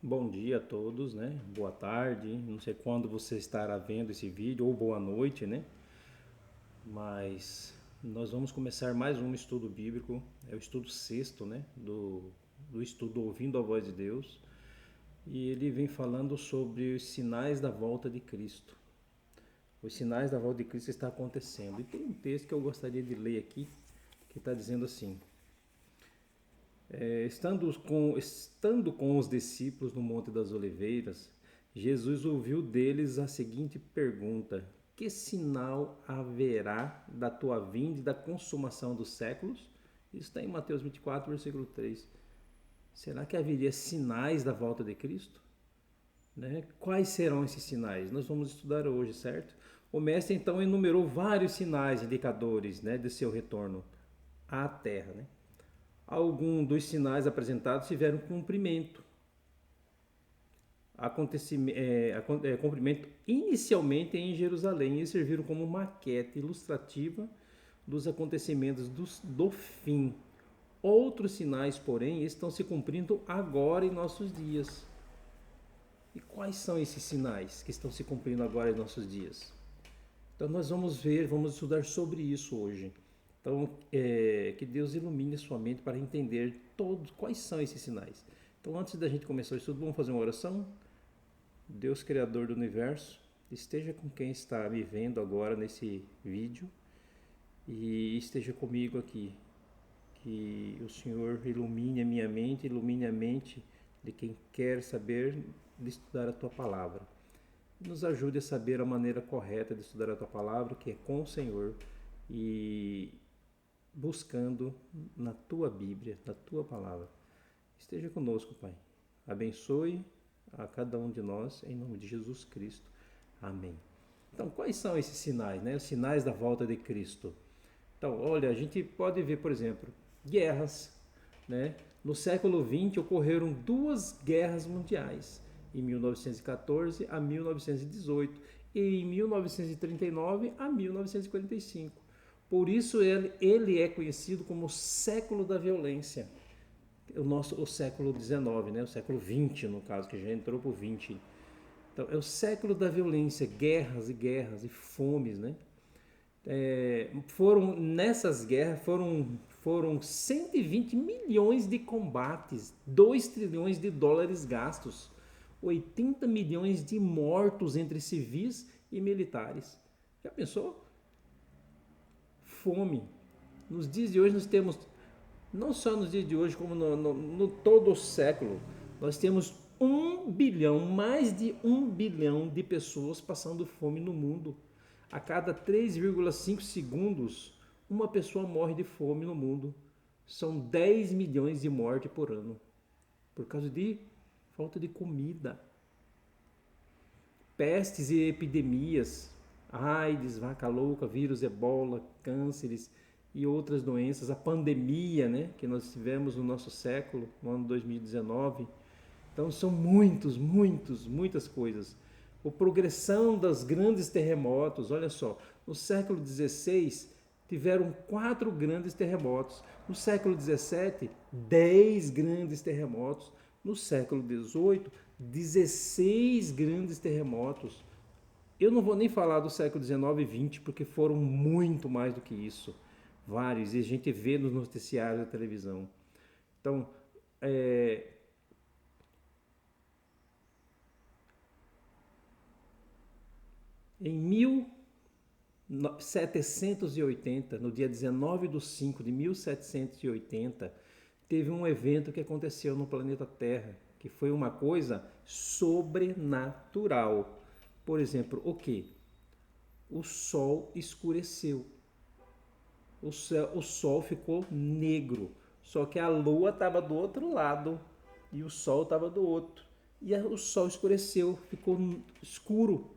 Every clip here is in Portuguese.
Bom dia a todos, né? Boa tarde. Não sei quando você estará vendo esse vídeo ou boa noite, né? Mas nós vamos começar mais um estudo bíblico. É o estudo sexto, né? Do estudo Ouvindo a Voz de Deus. E ele vem falando sobre os sinais da volta de Cristo. Os sinais da volta de Cristo está acontecendo. E tem um texto que eu gostaria de ler aqui que está dizendo assim: estando com os discípulos no Monte das Oliveiras, Jesus ouviu deles a seguinte pergunta: que sinal haverá da tua vinda e da consumação dos séculos? Isso está em Mateus 24, versículo 3. Será que haveria sinais da volta de Cristo? Né? Quais serão esses sinais? Nós vamos estudar hoje, certo? O mestre então enumerou vários sinais indicadores, né, de seu retorno à Terra, né? Alguns dos sinais apresentados tiveram cumprimento. Cumprimento inicialmente em Jerusalém e serviram como maquete ilustrativa dos acontecimentos do fim. Outros sinais, porém, estão se cumprindo agora em nossos dias. E quais são esses sinais que estão se cumprindo agora em nossos dias? Então nós vamos estudar sobre isso hoje. Então, que Deus ilumine a sua mente para entender todos quais são esses sinais. Então, antes da gente começar o estudo, vamos fazer uma oração? Deus, Criador do Universo, esteja com quem está me vendo agora nesse vídeo e esteja comigo aqui. Que o Senhor ilumine a minha mente, ilumine a mente de quem quer saber de estudar a Tua Palavra. Nos ajude a saber a maneira correta de estudar a Tua Palavra, que é com o Senhor e buscando na Tua Bíblia, na Tua Palavra. Esteja conosco, Pai. Abençoe a cada um de nós, em nome de Jesus Cristo. Amém. Então, quais são esses sinais, né? Os sinais da volta de Cristo. Então, olha, a gente pode ver, por exemplo, guerras, né? No século XX ocorreram duas guerras mundiais, em 1914 a 1918 e em 1939 a 1945. Por isso ele é conhecido como o século da violência. O século XIX, né? O século XX, no caso, que já entrou para o XX. Então, é o século da violência, guerras e fomes, né? Nessas guerras foram 120 milhões de combates, 2 trilhões de dólares gastos, 80 milhões de mortos entre civis e militares. Já pensou? Fome. Nos dias de hoje nós temos, não só nos dias de hoje, como no todo o século, nós temos 1 bilhão, mais de 1 bilhão de pessoas passando fome no mundo. A cada 3,5 segundos, uma pessoa morre de fome no mundo. São 10 milhões de mortes por ano, por causa de falta de comida. Pestes e epidemias, AIDS, vaca louca, vírus, ebola, cânceres e outras doenças. A pandemia, né, que nós tivemos no nosso século, no ano 2019. Então são muitas coisas. A progressão dos grandes terremotos, olha só, no século XVI tiveram 4 grandes terremotos, no século XVII 10 grandes terremotos, no século XVIII 16 grandes terremotos. Eu não vou nem falar do século XIX e XX, porque foram muito mais do que isso, vários, e a gente vê nos noticiários da televisão. Então, em 1780, no dia 19 de 5 de 1780, teve um evento que aconteceu no planeta Terra, que foi uma coisa sobrenatural. Por exemplo, o que? O Sol escureceu. O Sol ficou negro. Só que a Lua estava do outro lado e o Sol estava do outro. E o Sol escureceu, ficou escuro.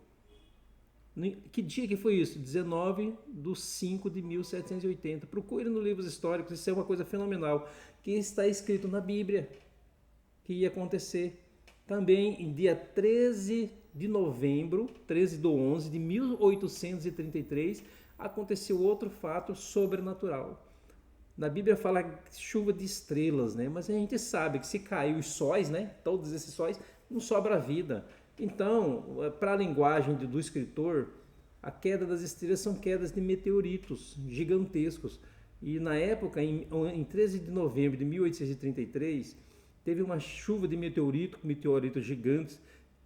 Que dia que foi isso? 19 de 5 de 1780. Procure nos livros históricos, isso é uma coisa fenomenal, que está escrito na Bíblia, que ia acontecer. Também em dia 13 de novembro, 13 de 11 de 1833, aconteceu outro fato sobrenatural. Na Bíblia fala chuva de estrelas, né? Mas a gente sabe que se caiu os sóis, né? Todos esses sóis, não sobra vida. Então, para a linguagem do escritor, a queda das estrelas são quedas de meteoritos gigantescos. E na época, em 13 de novembro de 1833, teve uma chuva de meteoritos gigantes,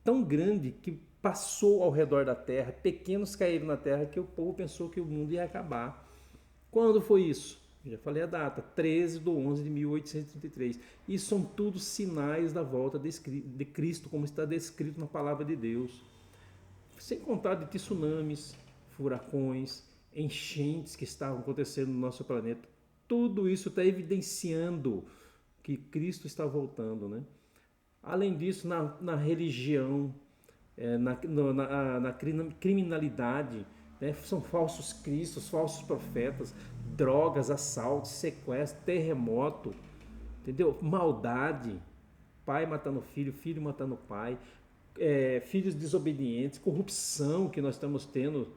tão grande que passou ao redor da Terra, pequenos caíram na Terra, que o povo pensou que o mundo ia acabar. Quando foi isso? Já falei a data, 13 de 11 de 1833. E são tudo sinais da volta de Cristo, como está descrito na palavra de Deus. Sem contar de tsunamis, furacões, enchentes que estavam acontecendo no nosso planeta. Tudo isso está evidenciando que Cristo está voltando, né? Além disso, na religião, na criminalidade, né? São falsos cristos, falsos profetas, drogas, assaltos, sequestro, terremoto, entendeu? Maldade, pai matando filho, filho matando pai, filhos desobedientes, corrupção que nós estamos tendo.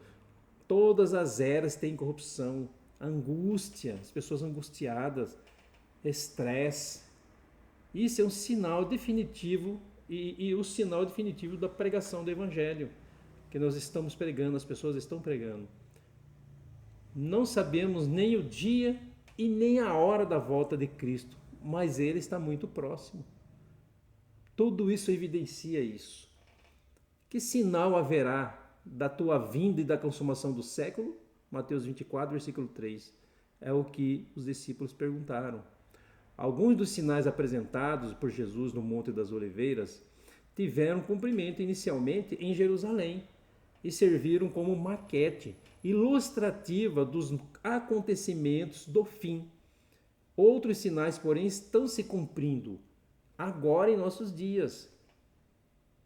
Todas as eras têm corrupção, angústia, as pessoas angustiadas, estresse. Isso é um sinal definitivo e o sinal definitivo da pregação do Evangelho que nós estamos pregando, as pessoas estão pregando. Não sabemos nem o dia e nem a hora da volta de Cristo, mas Ele está muito próximo. Tudo isso evidencia isso. Que sinal haverá da tua vinda e da consumação do século? Mateus 24, versículo 3. É o que os discípulos perguntaram. Alguns dos sinais apresentados por Jesus no Monte das Oliveiras tiveram cumprimento inicialmente em Jerusalém e serviram como maquete ilustrativa dos acontecimentos do fim. Outros sinais, porém, estão se cumprindo agora em nossos dias.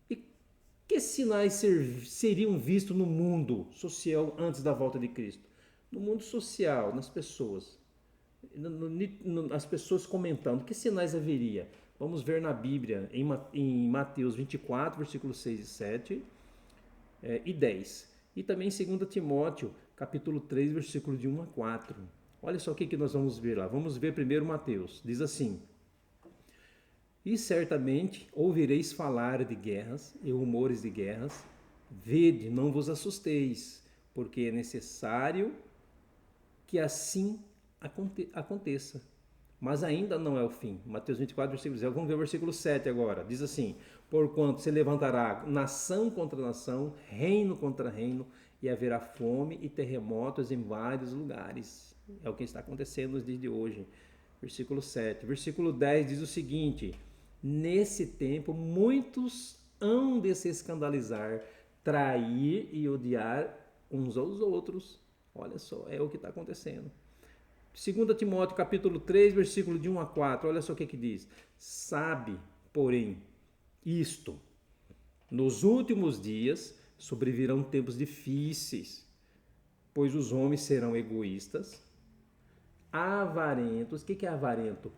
E que sinais seriam vistos no mundo social antes da volta de Cristo? No mundo social, nas pessoas. As pessoas comentando, que sinais haveria? Vamos ver na Bíblia, em Mateus 24, versículos 6 e 7 e 10. E também em 2 Timóteo, capítulo 3, versículo de 1 a 4. Olha só o que nós vamos ver lá. Vamos ver primeiro Mateus. Diz assim: E certamente ouvireis falar de guerras e rumores de guerras. Vede, não vos assusteis, porque é necessário que assim aconteça. Mas ainda não é o fim. Mateus 24, versículo 0. Vamos ver o versículo 7 agora. Diz assim: Porquanto se levantará nação contra nação, reino contra reino, e haverá fome e terremotos em vários lugares. É o que está acontecendo nos dias de hoje. Versículo 7. Versículo 10 diz o seguinte: Nesse tempo muitos hão de se escandalizar, trair e odiar uns aos outros. Olha só, é o que está acontecendo. 2 Timóteo capítulo 3, versículo de 1 a 4, olha só o que diz. Sabe, porém, isto, nos últimos dias sobrevirão tempos difíceis, pois os homens serão egoístas, avarentos. O que é avarento?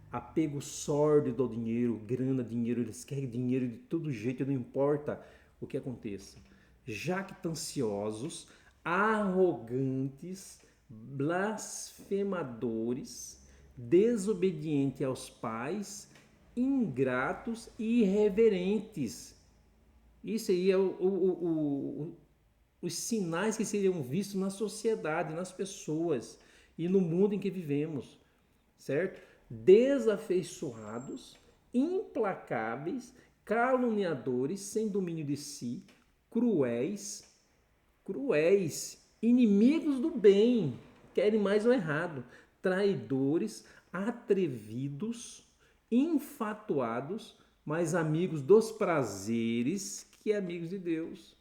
Apego sórdido ao dinheiro, grana, dinheiro, eles querem dinheiro de todo jeito, não importa o que aconteça. Jactanciosos, arrogantes, blasfemadores, desobedientes aos pais, ingratos e irreverentes. Isso aí é os sinais que seriam vistos na sociedade, nas pessoas e no mundo em que vivemos, certo? Desafeiçoados, implacáveis, caluniadores, sem domínio de si, cruéis, inimigos do bem, querem mais o errado, traidores, atrevidos, infatuados, mais amigos dos prazeres que amigos de Deus.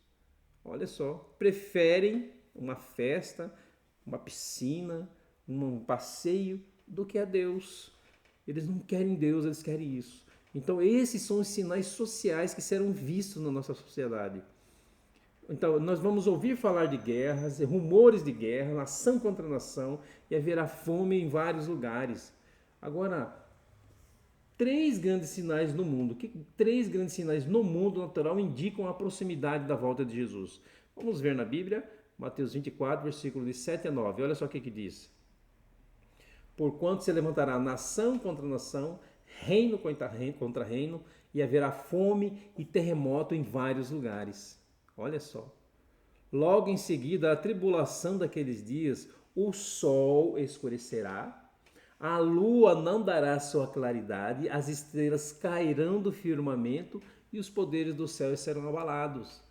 Olha só, preferem uma festa, uma piscina, um passeio do que a Deus. Eles não querem Deus, eles querem isso. Então esses são os sinais sociais que serão vistos na nossa sociedade. Então, nós vamos ouvir falar de guerras, rumores de guerra, nação contra nação, e haverá fome em vários lugares. Agora, três grandes sinais no mundo. Três grandes sinais no mundo natural indicam a proximidade da volta de Jesus. Vamos ver na Bíblia, Mateus 24, versículos de 7 a 9. Olha só o que diz. Porquanto se levantará nação contra nação, reino contra reino, e haverá fome e terremoto em vários lugares. Olha só. Logo em seguida, a tribulação daqueles dias, o sol escurecerá, a lua não dará sua claridade, as estrelas cairão do firmamento e os poderes do céu serão abalados.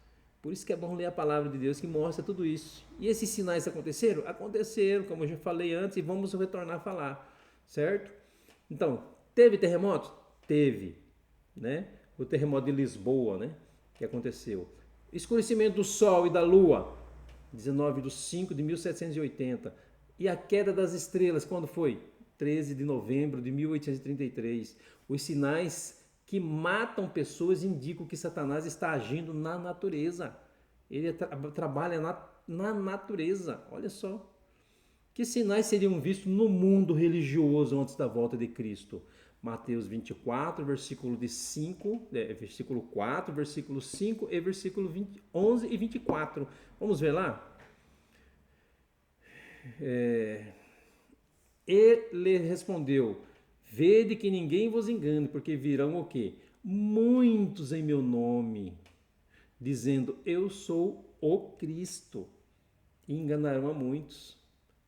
Por isso que é bom ler a palavra de Deus que mostra tudo isso. E esses sinais aconteceram? Aconteceram, como eu já falei antes, e vamos retornar a falar, certo? Então, teve terremoto? Teve, né? O terremoto de Lisboa, né? Que aconteceu. Escurecimento do sol e da lua, 19/5/1780. E a queda das estrelas, quando foi? 13 de novembro de 1833. Os sinais que matam pessoas indicam que Satanás está agindo na natureza. Ele trabalha na natureza. Olha só. Que sinais seriam vistos no mundo religioso antes da volta de Cristo? Mateus 24, versículo 4, versículo 5 e versículo 11 e 24. Vamos ver lá? Ele respondeu: vede que ninguém vos engane, porque virão o quê? Muitos em meu nome, dizendo eu sou o Cristo, e enganarão a muitos.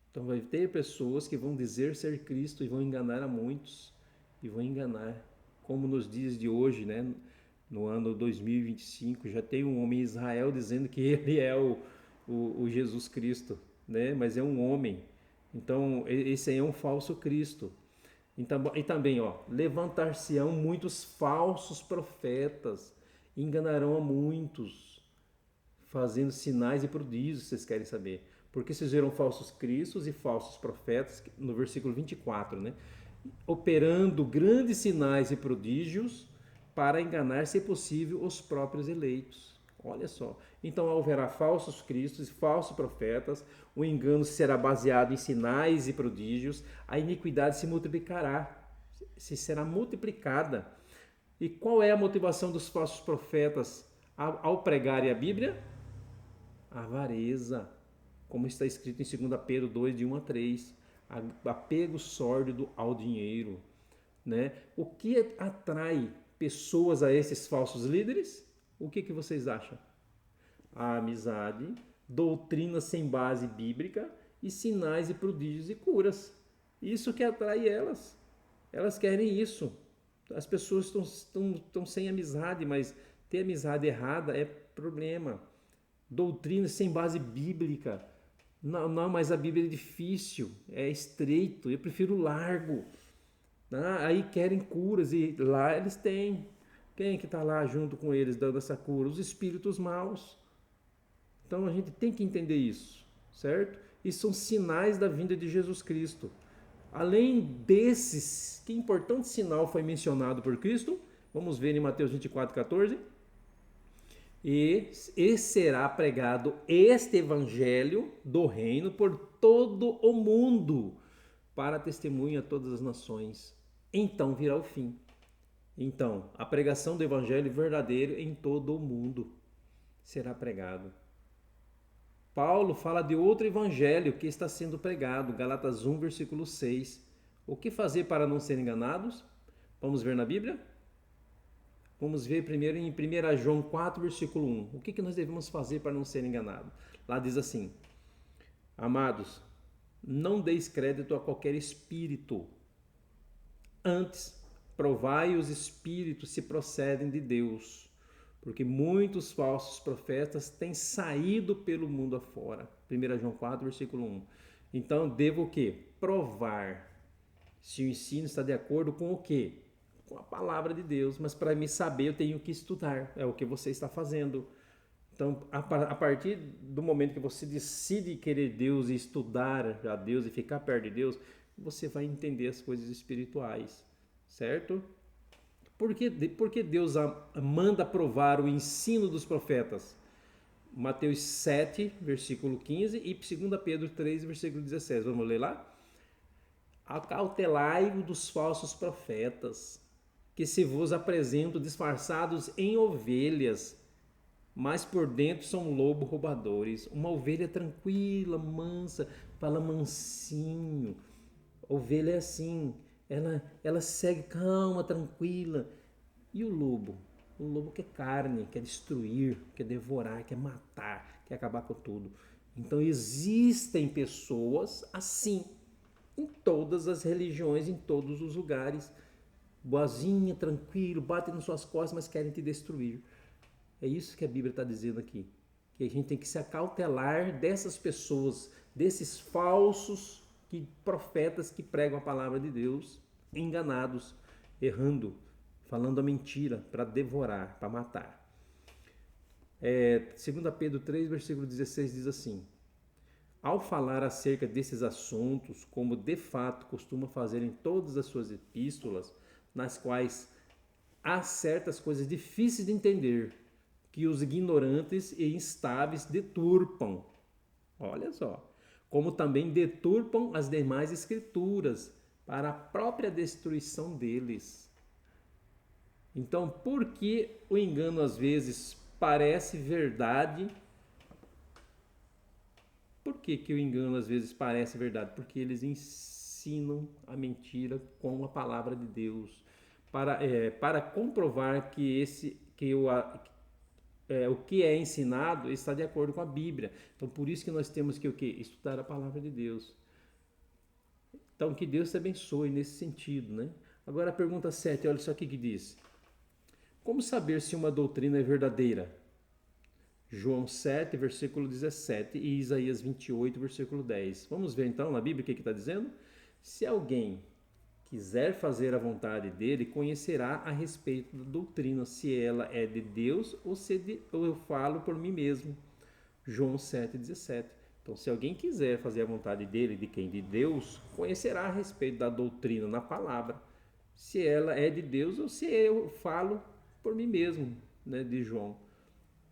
Então vai ter pessoas que vão dizer ser Cristo e vão enganar a muitos, e vão enganar, como nos dias de hoje, né? No ano 2025, já tem um homem em Israel dizendo que ele é o Jesus Cristo, né? Mas é um homem. Então esse aí é um falso Cristo. Então, e também, levantar-se-ão muitos falsos profetas, enganarão a muitos, fazendo sinais e prodígios, vocês querem saber. Porque vocês viram falsos cristos e falsos profetas, no versículo 24, né? Operando grandes sinais e prodígios para enganar, se possível, os próprios eleitos. Olha só. Então haverá falsos cristos e falsos profetas, o engano será baseado em sinais e prodígios, a iniquidade se multiplicará, se será multiplicada. E qual é a motivação dos falsos profetas ao pregarem a Bíblia? A avareza, como está escrito em 2 Pedro 2, de 1 a 3. Apego sórdido ao dinheiro, né? O que atrai pessoas a esses falsos líderes? O que vocês acham? A amizade, doutrina sem base bíblica e sinais e prodígios e curas. Isso que atrai elas. Elas querem isso. As pessoas estão sem amizade, mas ter amizade errada é problema. Doutrina sem base bíblica. Não, mas a Bíblia é difícil, é estreito, eu prefiro largo. Aí querem curas e lá eles têm. Quem é que está lá junto com eles dando essa cura? Os espíritos maus. Então a gente tem que entender isso, certo? E são sinais da vinda de Jesus Cristo. Além desses, que importante sinal foi mencionado por Cristo? Vamos ver em Mateus 24:14. E será pregado este evangelho do reino por todo o mundo, para testemunho a todas as nações. Então virá o fim. Então, a pregação do evangelho verdadeiro em todo o mundo será pregado. Paulo fala de outro evangelho que está sendo pregado, Gálatas 1, versículo 6. O que fazer para não ser enganados? Vamos ver na Bíblia? Vamos ver primeiro em 1 João 4, versículo 1. O que nós devemos fazer para não ser enganado? Lá diz assim: amados, não deis crédito a qualquer espírito. Antes, provai os espíritos se procedem de Deus, porque muitos falsos profetas têm saído pelo mundo afora. 1 João 4, versículo 1. Então, devo o quê? Provar se o ensino está de acordo com o quê? Com a palavra de Deus. Mas para me saber, eu tenho que estudar. É o que você está fazendo. Então, a partir do momento que você decide querer Deus e estudar a Deus e ficar perto de Deus, você vai entender as coisas espirituais, certo? Por que Deus manda provar o ensino dos profetas? Mateus 7, versículo 15 e 2 Pedro 3, versículo 17. Vamos ler lá? Acautelai-vos dos falsos profetas, que se vos apresentam disfarçados em ovelhas, mas por dentro são lobos roubadores. Uma ovelha tranquila, mansa, fala mansinho. Ovelha é assim, ela segue calma, tranquila. E o lobo? O lobo quer carne, quer destruir, quer devorar, quer matar, quer acabar com tudo. Então existem pessoas assim em todas as religiões, em todos os lugares. Boazinha, tranquilo, batem nas suas costas, mas querem te destruir. É isso que a Bíblia está dizendo aqui. Que a gente tem que se acautelar dessas pessoas, desses falsos profetas que pregam a palavra de Deus, enganados, errando, falando a mentira para devorar, para matar. 2 Pedro 3, versículo 16 diz assim: ao falar acerca desses assuntos, como de fato costuma fazer em todas as suas epístolas, nas quais há certas coisas difíceis de entender, que os ignorantes e instáveis deturpam. Olha só. Como também deturpam as demais escrituras para a própria destruição deles. Então, por que o engano às vezes parece verdade? Por que o engano às vezes parece verdade? Porque eles ensinam a mentira com a palavra de Deus para comprovar o que é ensinado está de acordo com a Bíblia. Então, por isso que nós temos que o quê? Estudar a palavra de Deus. Então, que Deus te abençoe nesse sentido, né? Agora a pergunta 7, olha só o que diz. Como saber se uma doutrina é verdadeira? João 7, versículo 17 e Isaías 28, versículo 10. Vamos ver então na Bíblia o que está dizendo? Se alguém quiser fazer a vontade dele, conhecerá a respeito da doutrina, se ela é de Deus ou se eu falo por mim mesmo. João 7, 17. Então, se alguém quiser fazer a vontade dele, de quem? De Deus, conhecerá a respeito da doutrina na palavra, se ela é de Deus ou se eu falo por mim mesmo, né, de João.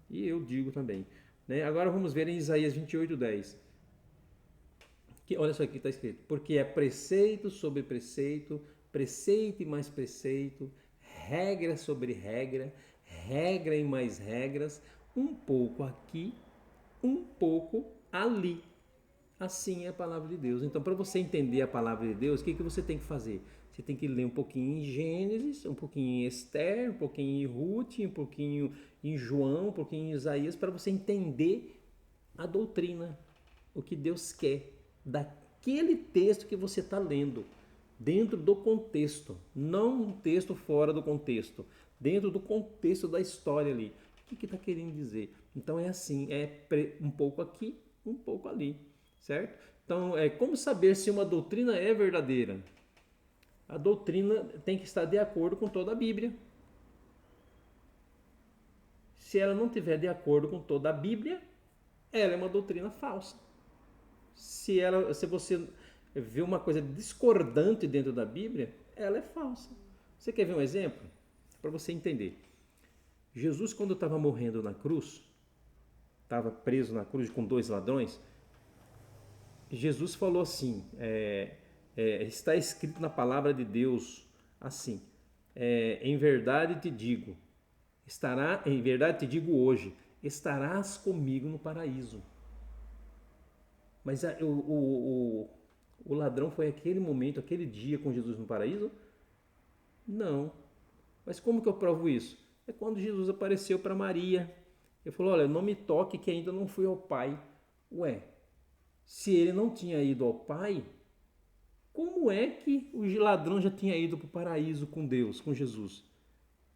E eu digo também. Né? Agora vamos ver em Isaías 28, 10. Que, olha só aqui está escrito. Porque é preceito sobre preceito, preceito e mais preceito, regra sobre regra, regra e mais regras, um pouco aqui, um pouco ali. Assim é a palavra de Deus. Então, para você entender a palavra de Deus, o que você tem que fazer? Você tem que ler um pouquinho em Gênesis, um pouquinho em Esther, um pouquinho em Ruth, um pouquinho em João, um pouquinho em Isaías, para você entender a doutrina, o que Deus quer daquele texto que você está lendo, dentro do contexto, não um texto fora do contexto, dentro do contexto da história ali. O que está querendo dizer? Então é assim, um pouco aqui, um pouco ali, certo? Então, como saber se uma doutrina é verdadeira? A doutrina tem que estar de acordo com toda a Bíblia. Se ela não estiver de acordo com toda a Bíblia, ela é uma doutrina falsa. Se você vê uma coisa discordante dentro da Bíblia, ela é falsa. Você quer ver um exemplo? Para você entender. Jesus, quando estava morrendo na cruz, estava preso na cruz com 2 ladrões, Jesus falou assim, está escrito na palavra de Deus assim, em verdade te digo, em verdade te digo hoje, estarás comigo no paraíso. Mas o ladrão foi aquele momento, aquele dia com Jesus no paraíso? Não. Mas como que eu provo isso? É quando Jesus apareceu para Maria. Ele falou, olha, não me toque que ainda não fui ao Pai. Ué, se ele não tinha ido ao Pai, como é que o ladrão já tinha ido para o paraíso com Deus, com Jesus?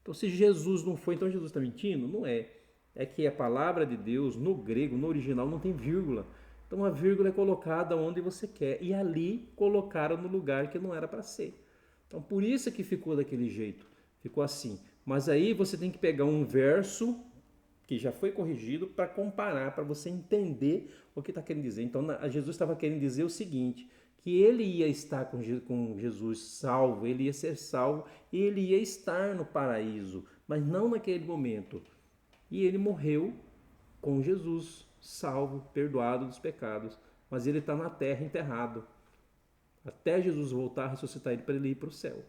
Então, se Jesus não foi, então Jesus está mentindo? Não é. É que a palavra de Deus, no grego, no original, não tem vírgula. Então, a vírgula é colocada onde você quer. E ali colocaram no lugar que não era para ser. Então, por isso que ficou daquele jeito. Ficou assim. Mas aí você tem que pegar um verso que já foi corrigido para comparar, para você entender o que está querendo dizer. Então, Jesus estava querendo dizer o seguinte, que ele ia estar com Jesus salvo, ele ia ser salvo e ele ia estar no paraíso, mas não naquele momento. E ele morreu com Jesus, salvo, perdoado dos pecados, mas ele está na terra enterrado, até Jesus voltar a ressuscitar ele para ele ir para o céu.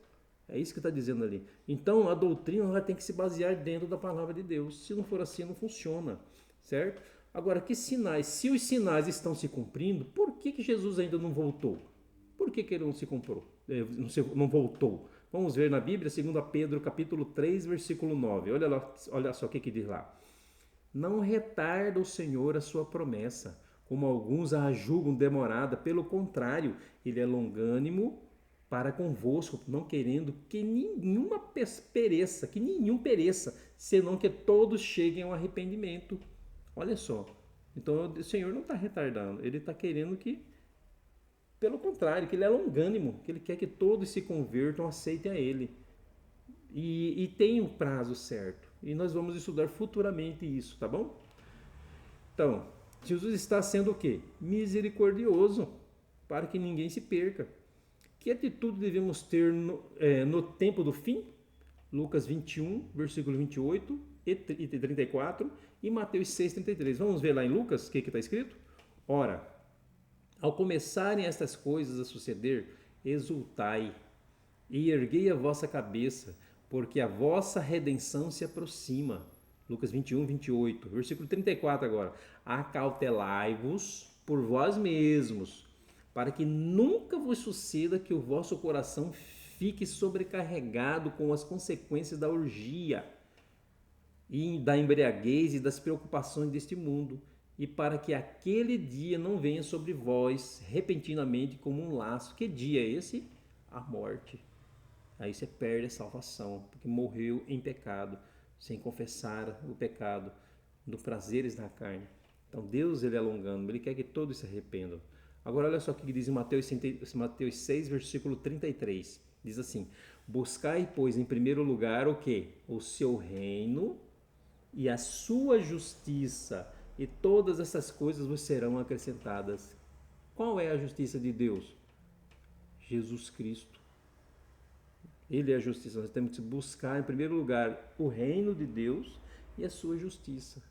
É isso que está dizendo ali. Então a doutrina ela tem que se basear dentro da palavra de Deus. Se não for assim, não funciona, certo? Agora, que sinais? Se os sinais estão se cumprindo, por que Jesus ainda não voltou? Por que ele não se comprou? não voltou. Vamos ver na Bíblia, 2 Pedro capítulo 3, versículo 9. Olha só o que diz lá. Não retarda o Senhor a sua promessa, como alguns a julgam demorada. Pelo contrário, ele é longânimo para convosco, não querendo que nenhuma pereça, que nenhum pereça, senão que todos cheguem ao arrependimento. Olha só. Então o Senhor não está retardando, ele está querendo que, pelo contrário, que ele é longânimo, que ele quer que todos se convertam, aceitem a ele. E tem um prazo certo. E nós vamos estudar futuramente isso, tá bom? Então, Jesus está sendo o quê? Misericordioso, para que ninguém se perca. Que atitude devemos ter no tempo do fim? Lucas 21, versículo 28 e 34 e Mateus 6, 33. Vamos ver lá em Lucas o que está escrito? Ora, ao começarem estas coisas a suceder, exultai e erguei a vossa cabeça, porque a vossa redenção se aproxima. Lucas 21, 28. Versículo 34 agora. Acautelai-vos por vós mesmos, para que nunca vos suceda que o vosso coração fique sobrecarregado com as consequências da orgia e da embriaguez e das preocupações deste mundo, e para que aquele dia não venha sobre vós repentinamente como um laço. Que dia é esse? A morte. Aí você perde a salvação, porque morreu em pecado, sem confessar o pecado, dos prazeres da carne. Então Deus, ele é longânimo, ele quer que todos se arrependam. Agora olha só o que diz em Mateus 6, versículo 33. Diz assim: buscai, pois, em primeiro lugar o quê? O seu reino e a sua justiça, e todas essas coisas vos serão acrescentadas. Qual é a justiça de Deus? Jesus Cristo. Ele é a justiça. Nós temos que buscar, em primeiro lugar, o reino de Deus e a sua justiça.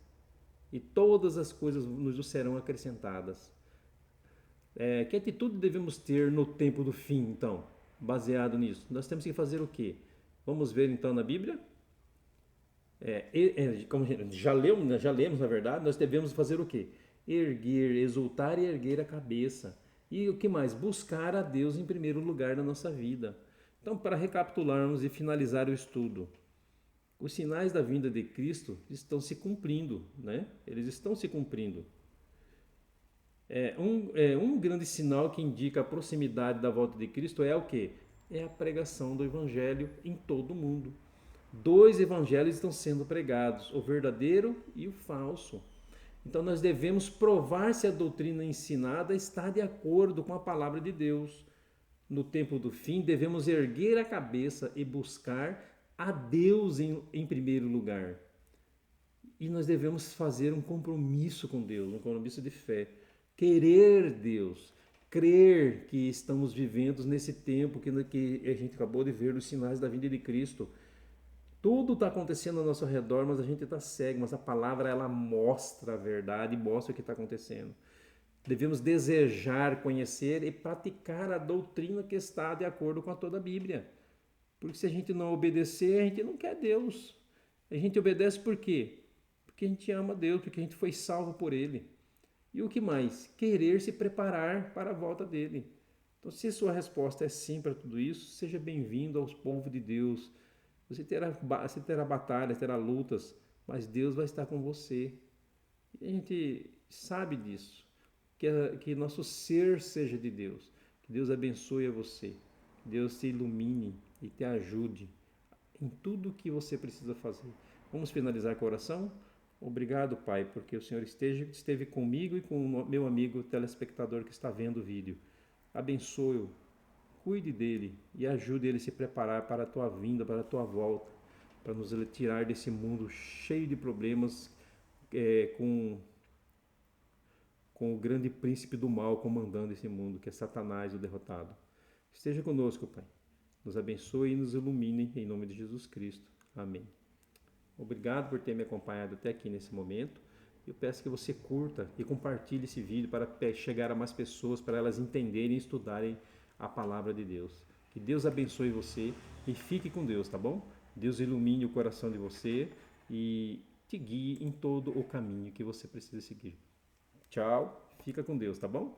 E todas as coisas nos serão acrescentadas. Que atitude devemos ter no tempo do fim, então, baseado nisso? Nós temos que fazer o quê? Vamos ver, então, na Bíblia? Como já lemos, na verdade, nós devemos fazer o quê? Erguer, exultar e erguer a cabeça. E o que mais? Buscar a Deus em primeiro lugar na nossa vida. Então, para recapitularmos e finalizar o estudo, os sinais da vinda de Cristo estão se cumprindo, né? Eles estão se cumprindo. Um grande sinal que indica a proximidade da volta de Cristo é o quê? É a pregação do Evangelho em todo o mundo. 2 evangelhos estão sendo pregados, o verdadeiro e o falso. Então nós devemos provar se a doutrina ensinada está de acordo com a palavra de Deus. No tempo do fim, devemos erguer a cabeça e buscar a Deus em primeiro lugar. E nós devemos fazer um compromisso com Deus, um compromisso de fé. Querer Deus, crer que estamos vivendo nesse tempo que a gente acabou de ver os sinais da vinda de Cristo. Tudo está acontecendo ao nosso redor, mas a gente está cego. Mas a palavra, ela mostra a verdade, mostra o que está acontecendo. Devemos desejar, conhecer e praticar a doutrina que está de acordo com toda a Bíblia. Porque se a gente não obedecer, a gente não quer Deus. A gente obedece por quê? Porque a gente ama Deus, porque a gente foi salvo por Ele. E o que mais? Querer se preparar para a volta dele. Então, se a sua resposta é sim para tudo isso, seja bem-vindo aos povos de Deus. Você terá batalhas, terá lutas, mas Deus vai estar com você. E a gente sabe disso. Que nosso ser seja de Deus. Que Deus abençoe a você. Que Deus te ilumine e te ajude em tudo o que você precisa fazer. Vamos finalizar com a oração? Obrigado, Pai, porque o Senhor esteve comigo e com o meu amigo telespectador que está vendo o vídeo. Abençoe-o. Cuide dele e ajude ele a se preparar para a tua vinda, para a tua volta, para nos tirar desse mundo cheio de problemas, com o grande príncipe do mal comandando esse mundo, que é Satanás, o derrotado. Esteja conosco, Pai. Nos abençoe e nos ilumine, em nome de Jesus Cristo. Amém. Obrigado por ter me acompanhado até aqui nesse momento. Eu peço que você curta e compartilhe esse vídeo para chegar a mais pessoas, para elas entenderem e estudarem a palavra de Deus. Que Deus abençoe você e fique com Deus, tá bom? Deus ilumine o coração de você e te guie em todo o caminho que você precisa seguir. Tchau, fica com Deus, tá bom?